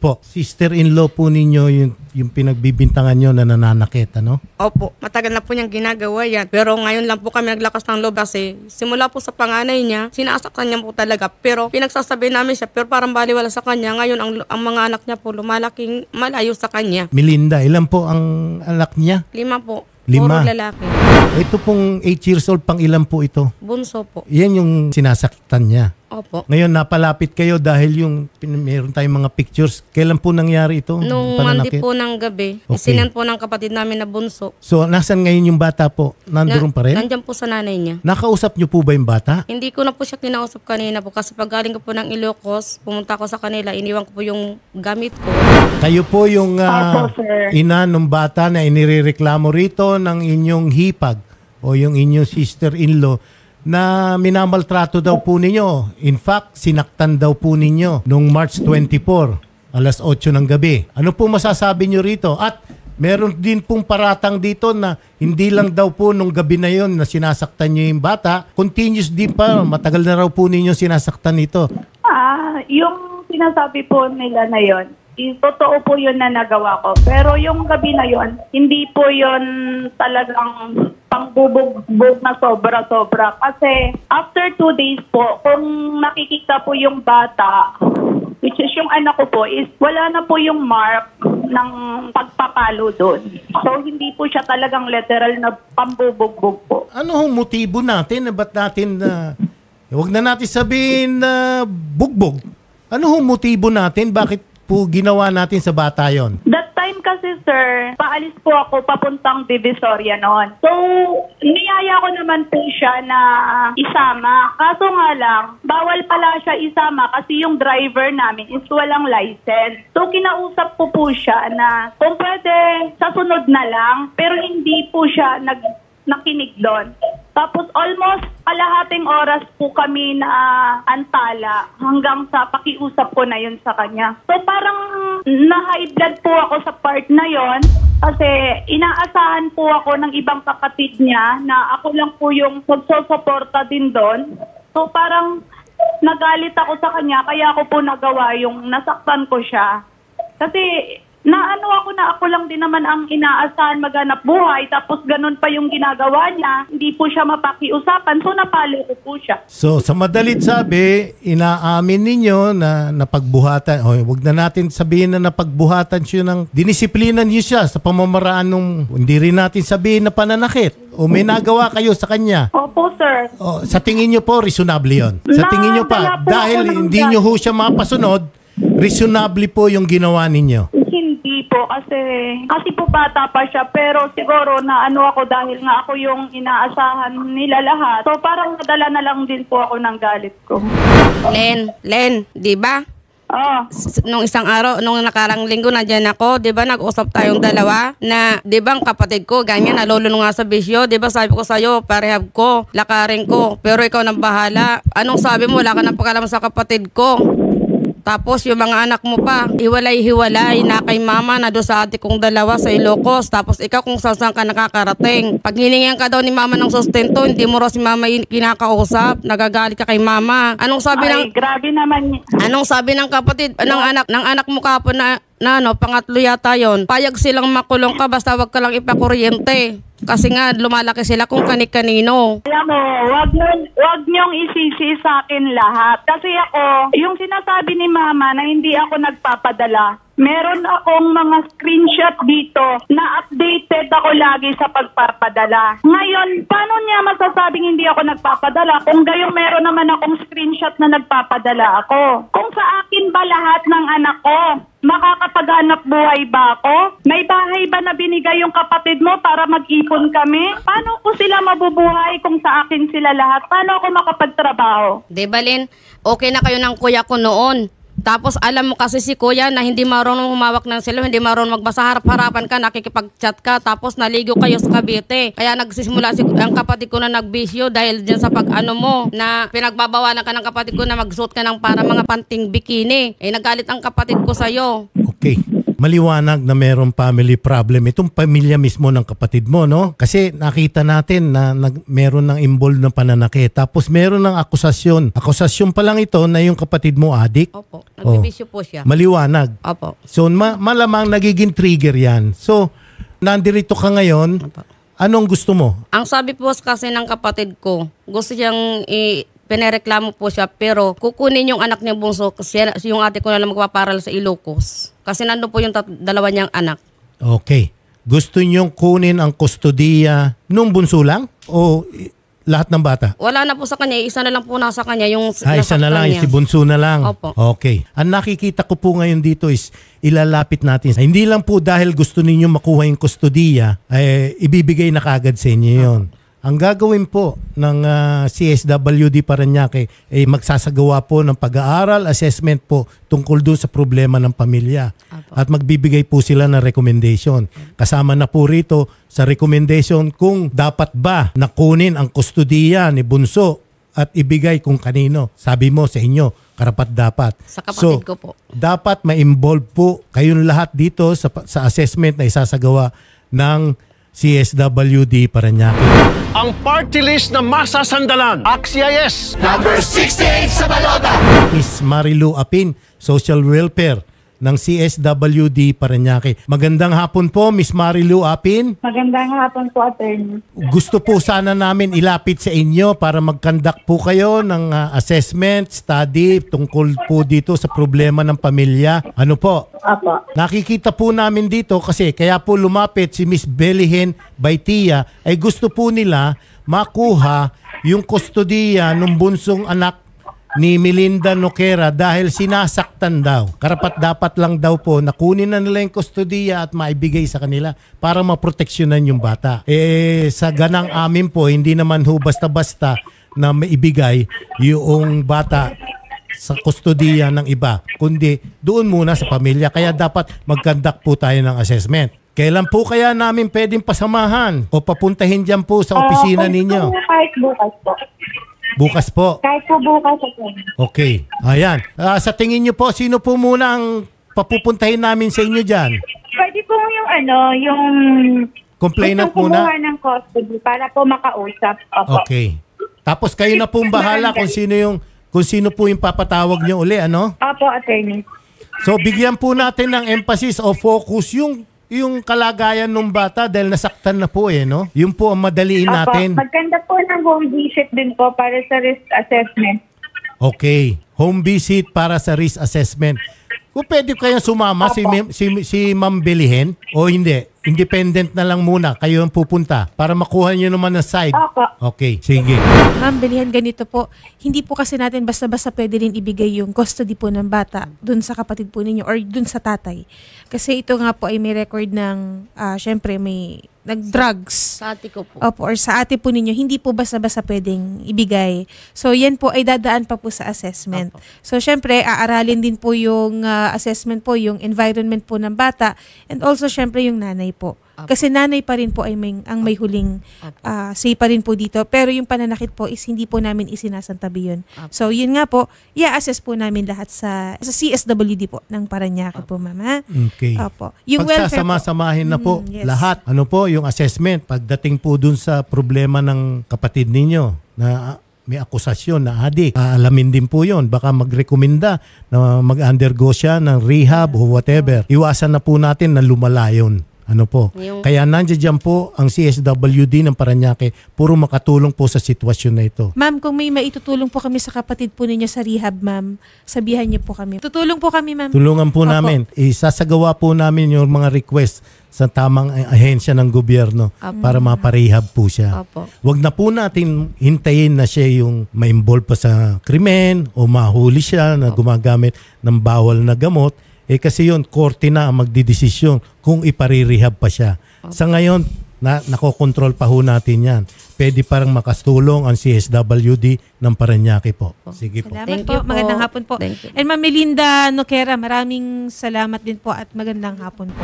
po, sister-in-law po ninyo yung pinagbibintangan nyo na nananakit, ano? Opo, matagal na po niyang ginagawa yan. Pero ngayon lang po kami naglakas ng loob kasi simula po sa panganay niya, sinasaktan niya po talaga. Pero pinagsasabi namin siya, pero parang baliwala sa kanya. Ngayon, ang mga anak niya po lumalaking malayo sa kanya. Melinda, ilan po ang anak niya? 5 po. 5. Puro lalaki. Ito pong 8 years old, pang ilan po ito? Bunso po. Yan yung sinasaktan niya. Opo. Ngayon, napalapit kayo dahil meron tayong mga pictures. Kailan po nangyari ito? Nung Monday po ng gabi, isinan po ng kapatid namin na bunso. So, nasan ngayon yung bata po? Nandoon pa rin? Nandiyan po sa nanay niya. Nakausap niyo po ba yung bata? Hindi ko na po siya kinausap kanina po kasi pag galing ko po ng Ilocos, pumunta ko sa kanila, iniwan ko po yung gamit ko. Kayo po yung ina ng bata na inireklamo rito ng inyong hipag o yung inyong sister-in-law na minamaltrato daw po ninyo. In fact, sinaktan daw po ninyo noong March 24, alas 8 ng gabi. Ano po masasabi nyo rito? At meron din pong paratang dito na hindi lang daw po nung gabi na yon na sinasaktan nyo yung bata, continuous din pa, matagal na raw po ninyo sinasaktan ito. Yung sinasabi po nila na yon, totoo po yun na nagawa ko. Pero yung gabi na yon, hindi po yun talagang pangbubugbog na sobra-sobra. Kasi after 2 days po, kung nakikita po yung bata, which is yung anak ko po, is wala na po yung mark ng pagpapalo doon. So hindi po siya talagang literal na pambubugbog po. Ano ang motibo natin? Ba't natin huwag na natin sabihin na bugbog. Ano ang motibo natin? Bakit po ginawa natin sa bata yon? That time kasi, sir, paalis po ako papuntang Divisoria noon. So, niyaya ko naman po siya na isama. Kaso nga lang, bawal pala siya isama kasi yung driver namin is walang license. So, kinausap ko po siya na kung pwede sa sunod na lang, pero hindi po siya nakinig doon. Tapos almost kalahating oras po kami na antala hanggang sa pakiusap ko na yun sa kanya. So parang na-high blood po ako sa part na yon kasi inaasahan po ako ng ibang kapatid niya na ako lang po yung magsusuporta din doon. So parang nagalit ako sa kanya kaya ako po nagawa yung nasaktan ko siya. Kasi ako lang din naman ang inaasahan maghanap buhay, tapos ganun pa yung ginagawa niya, hindi po siya mapakiusapan, so napalo ko po siya. So sa madalit sabi, inaamin ninyo na napagbuhatan, wag na natin sabihin na napagbuhatan siya ng, dinisiplinan niyo siya sa pamamaraan ng, hindi rin natin sabihin na pananakit. O may nagawa kayo sa kanya? Opo, sir. Sa tingin niyo po, reasonable yun? Sa tingin niyo pa, dahil hindi niyo ho siya mapasunod, reasonable po yung ginawa ninyo? Hindi po kasi po bata pa siya, pero siguro na ako dahil nga ako yung inaasahan nila lahat. So parang nadala na lang din po ako ng galit ko. Len, di ba? Nung isang araw, nung nakarang linggo nandiyan ako, di ba nag-usap tayong dalawa na, di ba ang kapatid ko, ganyan, nalulunong nga sa bisyo, di ba sabi ko sa'yo, parehab ko, lakarin ko, pero ikaw nang bahala. Anong sabi mo, wala ka nang pakalam sa kapatid ko? Tapos yung mga anak mo pa, hiwalay-hiwalay na kay mama na doon sa ate kong dalawa sa Ilocos. Tapos ikaw kung saan ka nakakarating. Pag hiningan ka daw ni mama ng sustento, hindi mo raw si mama kinakausap, nagagalit ka kay mama. Anong sabi grabe naman. Anong sabi ng kapatid, ng anak mo kapon na pangatlo yata yon, payag silang makulong ka basta wag ka lang ipakuryente. Kasi nga lumalaki sila kung kani-kanino. Alam mo, wag niyong isisi sa akin lahat. Kasi ako, yung sinasabi ni mama na hindi ako nagpapadala, meron akong mga screenshot dito na updated ako lagi sa pagpapadala. Ngayon, paano niya masasabing hindi ako nagpapadala kung gayong meron naman akong screenshot na nagpapadala ako? Kung sa akin ba lahat ng anak ko? Makakapaghanap buhay ba ako? May bahay ba na binigay yung kapatid mo para mag-ipon kami? Paano ko sila mabubuhay kung sa akin sila lahat? Paano ako makapagtrabaho? Di ba, Lynn? Okay na kayo ng kuya ko noon. Tapos alam mo kasi si kuya na hindi marunong humawak ng cellphone, hindi marunong magbasa, harap-harapan ka, nakikipag-chat ka, tapos naligo kayo sa Cavite. Kaya nagsisimula ang kapatid ko na nagbisyo dahil dyan sa pag-ano mo, na pinagbabawalan ka ng kapatid ko na magsuot ka ng para mga panting bikini. Nagalit ang kapatid ko sa'yo. Okay. Maliwanag na mayroong family problem. Itong pamilya mismo ng kapatid mo, no? Kasi nakita natin na meron ng involved na pananakit. Tapos meron ng akusasyon. Akusasyon pa lang ito na yung kapatid mo adik. Opo. Nagbibisyo po siya. Maliwanag. Opo. So malamang nagiging trigger yan. So nandirito ka ngayon, Opo. anong gusto mo? Ang sabi po kasi ng kapatid ko, gusto siyang pinereklamo po siya, pero kukunin yung anak niya bunso kasi yung ate ko na lang magpaparal sa Ilocos. Kasi nandun po yung dalawa niyang anak. Okay. Gusto niyong kunin ang kustodiya nung bunso lang? O lahat ng bata? Wala na po sa kanya, isa na lang po nasa kanya yung Isa na lang, niya. si bunso na lang. Opo. Okay. Ang nakikita ko po ngayon dito is ilalapit natin. Hindi lang po dahil gusto ninyo makuha yung kustodiya, ibibigay na kagad sa inyo yun. Ang gagawin po ng CSWD Parañaque ay magsasagawa po ng pag-aaral, assessment po tungkol doon sa problema ng pamilya. Apo. At magbibigay po sila ng recommendation. Kasama na po rito sa recommendation kung dapat ba nakunin ang kustodiya ni bunso at ibigay kung kanino. Sabi mo sa inyo, karapat-dapat. Sa kapatid ko po. Dapat ma-involve po kayong lahat dito sa assessment na isasagawa ng CSWD Parañaque. Ang party list na masasandalan. Axia yes! Number 68 sa balota. Miss Marilu Apin, Social Welfare ng CSWD Parañaque. Magandang hapon po, Miss Marilu Apin. Magandang hapon po, attorney. Gusto po sana namin ilapit sa inyo para mag-conduct po kayo ng assessment, study tungkol po dito sa problema ng pamilya. Ano po? Apo. Nakikita po namin dito kasi kaya po lumapit si Miss Belihen Baitia ay gusto po nila makuha yung kustodiya ng bunsong anak ni Melinda Noquera dahil sinasaktan daw. Karapat-dapat lang daw po nakunin na nila yung kustodiya at maibigay sa kanila para maproteksyonan yung bata. Sa ganang amin po, hindi naman ho basta-basta na maibigay yung bata sa kustodiya ng iba, kundi doon muna sa pamilya. Kaya dapat mag-conduct po tayo ng assessment. Kailan po kaya namin pwedeng pasamahan o papuntahin dyan po sa opisina ninyo? Kahit bukas po. Bukas po. Kahit po bukas, attorney. Okay. Ayan. Sa tingin nyo po, sino po muna ang papupuntahin namin sa inyo dyan? Pwede po yung Complainant gustong muna? kumuha ng custody para po makausap. Opo. Okay. Tapos kayo na pong bahala kung sino po yung papatawag nyo uli, ano? Opo, attorney. So bigyan po natin ng emphasis o focus yung kalagayan ng bata dahil nasaktan na po no? Yun po ang madaliin natin. Opo. Magkanda po ng home visit din po para sa risk assessment. Okay. Home visit para sa risk assessment. Kung pwede kayong sumama si Ma'am Belihen o hindi, independent na lang muna kayo ang pupunta para makuha nyo naman ng side. Opo. Okay, sige. Ma'am Belihen, ganito po. Hindi po kasi natin basta-basta pwede rin ibigay yung custody po ng bata dun sa kapatid po ninyo or dun sa tatay. Kasi ito nga po ay may record ng, syempre may nag-drugs. Sa ate ko po. Opo, or sa ate po ninyo, hindi po basta-basta pwedeng ibigay. So, yan po ay dadaan pa po sa assessment. Opo. So, syempre, aaralin din po yung assessment po, yung environment po ng bata, and also, syempre, yung nanay po. Opo. Kasi nanay pa rin po ay ang may huling say pa rin po dito. Pero yung pananakit po is hindi po namin isinasantabi yun. Opo. So, yun nga po, i-assess po namin lahat sa CSWD po ng Parañaque po, mama. Okay. Opo. Yung welfare po. Pagsasama-samahin na po Yes. lahat. Ano po yung assessment pagdating po dun sa problema ng kapatid ninyo na may akusasyon na adik. Alamin din po yun. Baka magrekomenda na mag-undergo siya ng rehab o whatever. Iwasan na po natin na lumalayon. Ano po? Kaya nandiyan po ang CSWD ng Parañaque puro makatulong po sa sitwasyon na ito. Ma'am, kung may maitutulong po kami sa kapatid po ninyo sa rehab, ma'am, sabihan niyo po kami. Tutulong po kami, ma'am. Tulungan po Opo. namin. Isasagawa po namin yung mga request sa tamang ahensya ng gobyerno para maparehab po siya. Opo. Huwag na po natin hintayin na siya yung ma-involve pa sa krimen o mahuli siya na gumagamit ng bawal na gamot. Kasi yun, korte na ang magdidesisyon kung iparirehab pa siya. Sa ngayon, nakokontrol pa ho natin yan. Pwede parang makastulong ang CSWD ng Parañaque po. Sige po. Salamat Thank po. you po. Magandang hapon po. Thank you. And Ma'am Melinda Noquera, maraming salamat din po at magandang hapon po.